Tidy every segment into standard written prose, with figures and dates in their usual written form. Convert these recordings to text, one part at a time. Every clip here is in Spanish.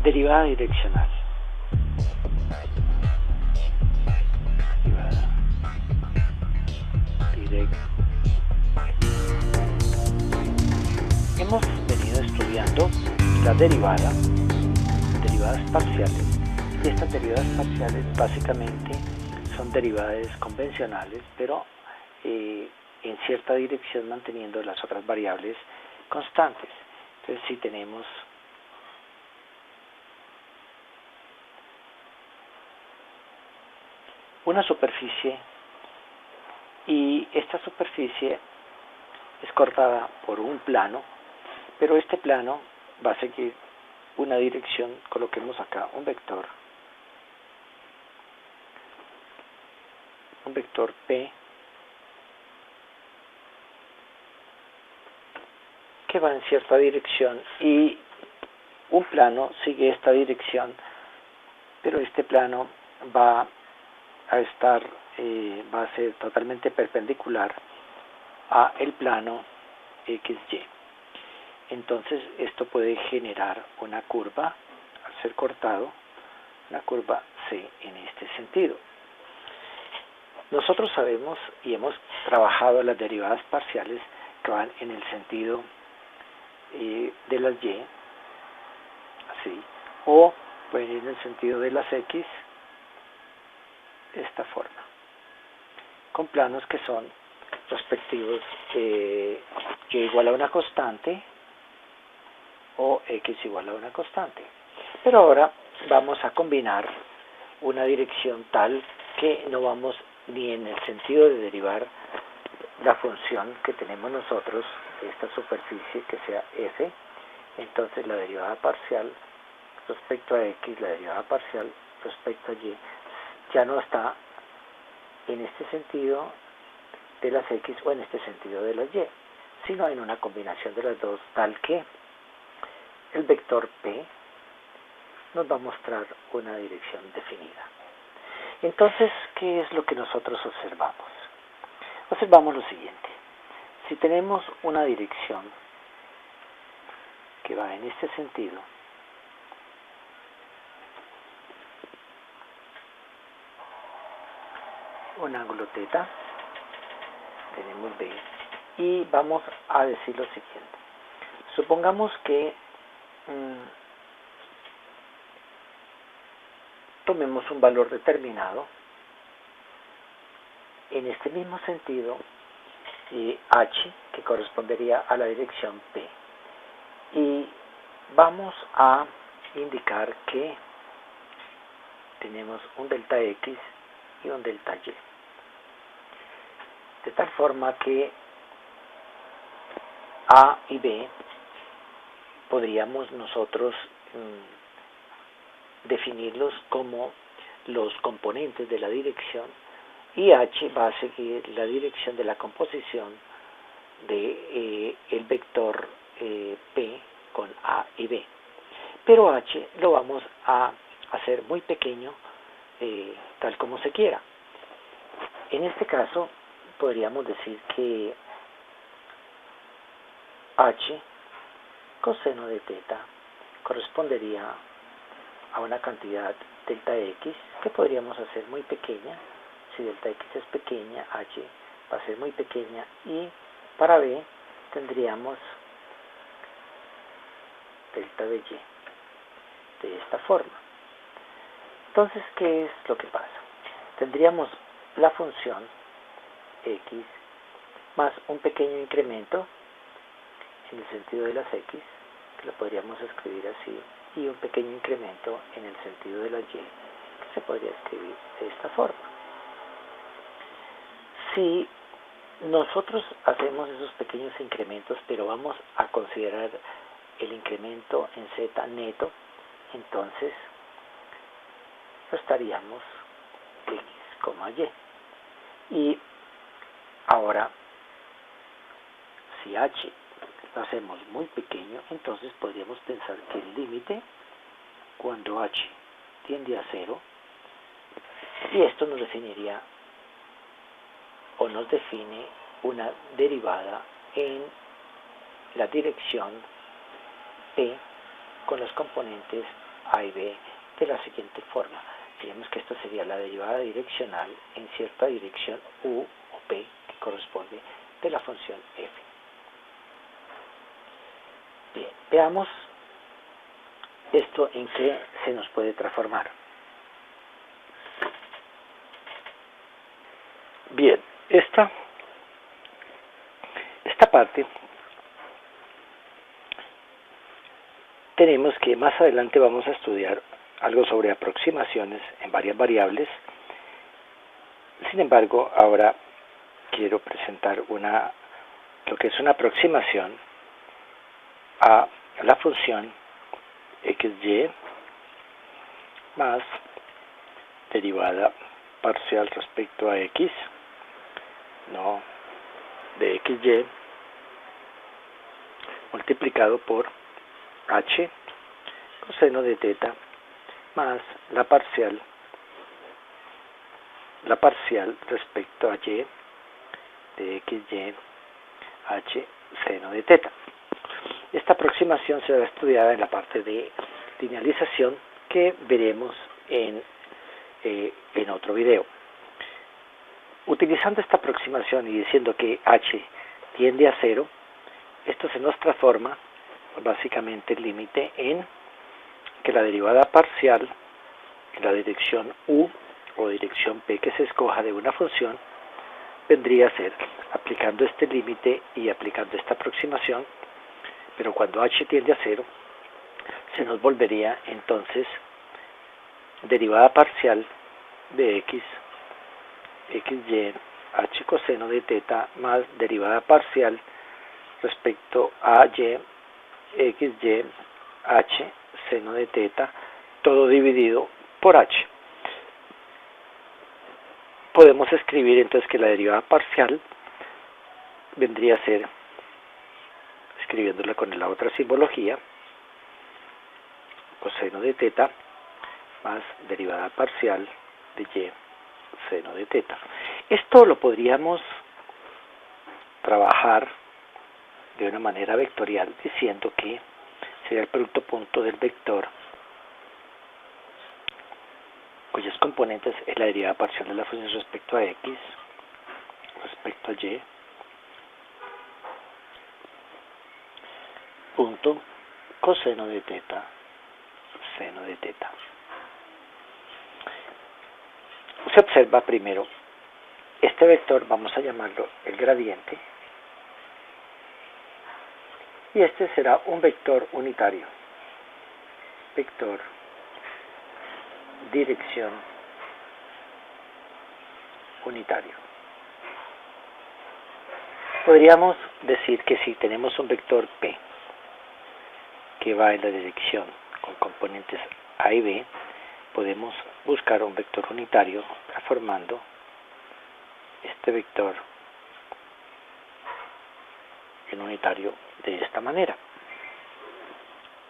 Derivada direccional. Derivada direccional. Hemos venido estudiando la derivadas parciales, y estas derivadas parciales básicamente son derivadas convencionales, pero en cierta dirección manteniendo las otras variables constantes. Entonces, si tenemos una superficie y esta superficie es cortada por un plano, pero este plano va a seguir una dirección, coloquemos acá un vector P que va en cierta dirección y un plano sigue esta dirección, pero este plano va a ser totalmente perpendicular a el plano XY. Entonces esto puede generar una curva, al ser cortado, una curva C en este sentido. Nosotros sabemos y hemos trabajado las derivadas parciales que van en el sentido de las Y, así, o pueden ir en el sentido de las X, de esta forma, con planos que son respectivos Y igual a una constante o X igual a una constante. Pero ahora vamos a combinar una dirección tal que no vamos ni en el sentido de derivar la función que tenemos nosotros de esta superficie que sea F, entonces la derivada parcial respecto a X, la derivada parcial respecto a Y, ya no está en este sentido de las X o en este sentido de las Y, sino en una combinación de las dos, tal que el vector P nos va a mostrar una dirección definida. Entonces, ¿qué es lo que nosotros observamos? Observamos lo siguiente. Si tenemos una dirección que va en este sentido, un ángulo θ, tenemos B, y vamos a decir lo siguiente. Supongamos que tomemos un valor determinado en este mismo sentido, H, que correspondería a la dirección P, y vamos a indicar que tenemos un delta X y un delta Y, de tal forma que A y B podríamos nosotros definirlos como los componentes de la dirección, y H va a seguir la dirección de la composición de el vector P con A y B. Pero H lo vamos a hacer muy pequeño, tal como se quiera. En este caso podríamos decir que H coseno de θ correspondería a una cantidad delta X que podríamos hacer muy pequeña. Si delta X es pequeña, H va a ser muy pequeña, y para B tendríamos delta de Y de esta forma. Entonces, ¿qué es lo que pasa? Tendríamos la función X más un pequeño incremento en el sentido de las X, que lo podríamos escribir así, y un pequeño incremento en el sentido de la Y, que se podría escribir de esta forma. Si nosotros hacemos esos pequeños incrementos, pero vamos a considerar el incremento en Z neto, entonces estaríamos X, Y. Y ahora, si H lo hacemos muy pequeño, entonces podríamos pensar que el límite, cuando H tiende a 0, y esto nos definiría o nos define una derivada en la dirección P con los componentes A y B de la siguiente forma. Digamos que esta sería la derivada direccional en cierta dirección U o P que corresponde de la función f. Bien, veamos esto en qué se nos puede transformar. Bien, esta parte tenemos que más adelante vamos a estudiar algo sobre aproximaciones en varias variables. Sin embargo, ahora quiero presentar lo que es una aproximación a la función xy más derivada parcial respecto a x, no, de xy multiplicado por h coseno de teta más la parcial respecto a y de xy h seno de teta. Esta aproximación será estudiada en la parte de linealización que veremos en otro video. Utilizando esta aproximación y diciendo que h tiende a 0, esto se nos transforma básicamente el límite en que la derivada parcial en la dirección u o dirección p que se escoja de una función vendría a ser, aplicando este límite y aplicando esta aproximación, pero cuando h tiende a 0, se nos volvería entonces derivada parcial de x, xy, h coseno de teta, más derivada parcial respecto a y, xy, h seno de teta, todo dividido por h. Podemos escribir entonces que la derivada parcial vendría a ser, escribiéndola con la otra simbología, coseno de teta más derivada parcial de y seno de teta. Esto lo podríamos trabajar de una manera vectorial diciendo que sería el producto punto del vector cuyos componentes es la derivada parcial de la función respecto a x, respecto a y, punto coseno de teta, seno de teta. Se observa primero, este vector vamos a llamarlo el gradiente, y este será un vector unitario, vector dirección unitario. Podríamos decir que si tenemos un vector P que va en la dirección con componentes A y B, podemos buscar un vector unitario transformando este vector en unitario de esta manera.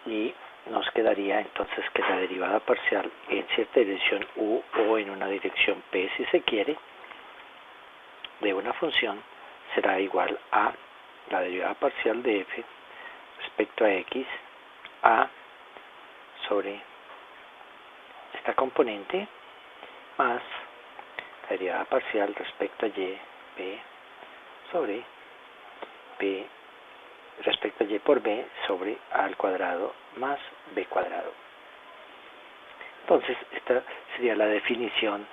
Y nos quedaría entonces que la derivada parcial en cierta dirección u o en una dirección p si se quiere de una función será igual a la derivada parcial de f respecto a x a sobre esta componente más la derivada parcial respecto a y b sobre b respecto a y por b sobre a al cuadrado más b cuadrado. Entonces, esta sería la definición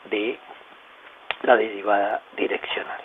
de la derivada direccional.